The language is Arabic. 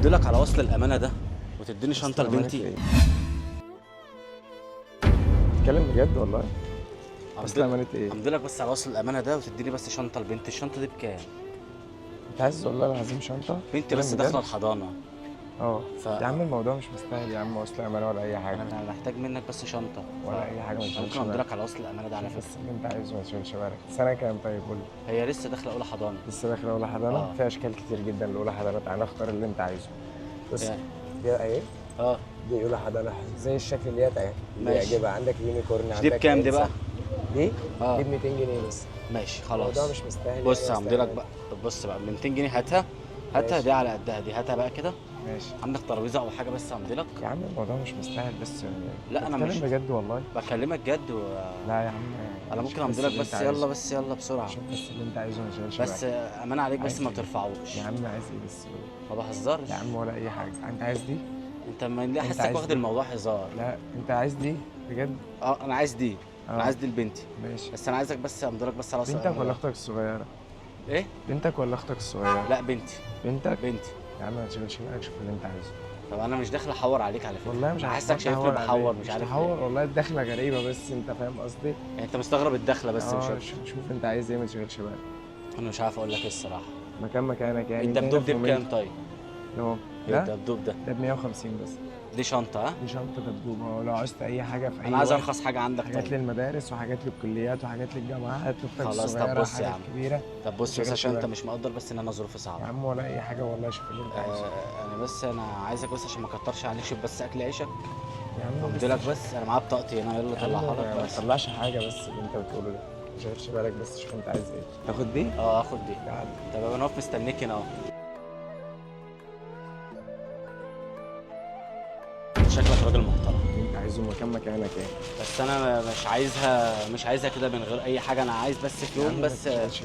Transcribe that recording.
امضيلك على وصل الامانه ده وتديني شنطه لبنتي؟ بتتكلم بجد والله؟ اصل امانه ايه؟ امضيلك بس على وصل الامانه ده وتديني بس شنطه لبنتي. الشنطه دي بكام؟ انت عايز والله العظيم شنطه؟ بنتي بتتكلم بس بجد؟ داخله الحضانه. اه ف يا عم الموضوع مش مستاهل يا عم، وصل امانه ولا اي حاجه. انا محتاج منك بس شنطه ولا اي حاجه، ما تشغلش ممكن بالك. امضيلك على وصل الامانه ده على شوف بس فكره. اللي انت عايزه، ما تشغلش بالك. سنه كام طيب؟ قول لي. هي لسه داخله اولى حضانه. لسه داخله اولى حضانه؟ اه. في اشكال كتير جدا لاولى حضانه، تعالى اختار اللي انت عايزه. بص يعني. دي ايه؟ اه. دي اولى حضانه زي الشكل اللي اللي ماشي. يعجبها. عندك يونيكورن، دي عندك بكام دي إلسا. بقى؟ دي اه. دي ب 200 جنيه بس. ماشي الموضوع خلاص. مش مستاهل بص يعني، همضيلك مستاهل. بقى. طب بص بقى ب 200 جنيه هاتها. هاتها ماشي دي على قدها دي، هاتها بقى كده. ماشي عندك ترابيزه او حاجه بس همضيلك؟ يا عم الموضوع مش مستاهل بس. لا انا بتكلم مش بجد والله. بكلمك جد لا يا عم، انا ممكن شوف بس امضيلك اللي انت بس يلا عايزه. بس يلا بسرعه. شوف بس اللي انت عايزه، ما تشغلش بس بالك. امان عليك بس عايز ما ايه ترفعوش. يا عم؟ عايز ايه بس؟ ما بهزرش. يا عم ولا اي حاجه. انت عايز دي؟ انت ما ليه انت حاسك عايز واخد دي؟ الموضوع هزار؟ لا انت عايز دي بجد؟ اه انا عايز دي. انا اه عايز دي لبنتي. ماشي. بس انا عايزك بس امضيلك بس على بنتك ولا ده. اختك الصغيره؟ ايه؟ بنتك ولا اختك الصغيره؟ لا بنتي. بنتك؟ بنتي. يا عم ما تشغلش بالك، شوف اللي انت عايزه. طب انا مش داخل احور عليك على فكره. والله مش انا عارف حاسك شايفني بحور مش عارف تحور ليه. والله. الدخله غريبه بس انت فاهم قصدي. يعني انت مستغرب الدخله بس مش اه اكتر. شوف انت عايز ايه، ما تشغلش بالك. انا مش عارف اقول لك ايه الصراحه. مكانك يعني. انت هنا الدبدوب في دي بكام مومنتو. طيب؟ اهو ايه ده الدبدوب ده؟ ده ب 150 بس. دي شنطه ها؟ دي شنطه دبدوب اهو. لو عاوزت اي حاجه في اي انا عايز وقت. ارخص حاجه عندك حاجات طيب. للمدارس وحاجات للكليات وحاجات للجامعات، لاختك خلاص طب الصغيره بص يا حاجات عم. كبيره. طب بص ما بس تشغلش عشان انت بالك. مش مقدر بس ان انا ظروفي يا صعبه. عم ولا اي حاجه والله، شوف اللي انت عايزه. انا عايزك بس عشان ما اكترش عليك. شوف بس اكل عيشك. يا عم قلت لك بس انا معايا بطاقتي هنا، يلا يا عم طلعها لك ما بس. تطلعش حاجه بس اللي انت بتقوله ده. ما تشغلش بالك بس، شوف انت عايز ايه. تاخد دي؟ اه اخد دي. تعال. طب انا واقف مستنيك هنا اهو. شكلك راجل محترم. انت عايزه مكانك يعني. بس انا مش عايزها كده من غير اي حاجه. انا عايز بس في يا عم يوم ما بس. تشغلش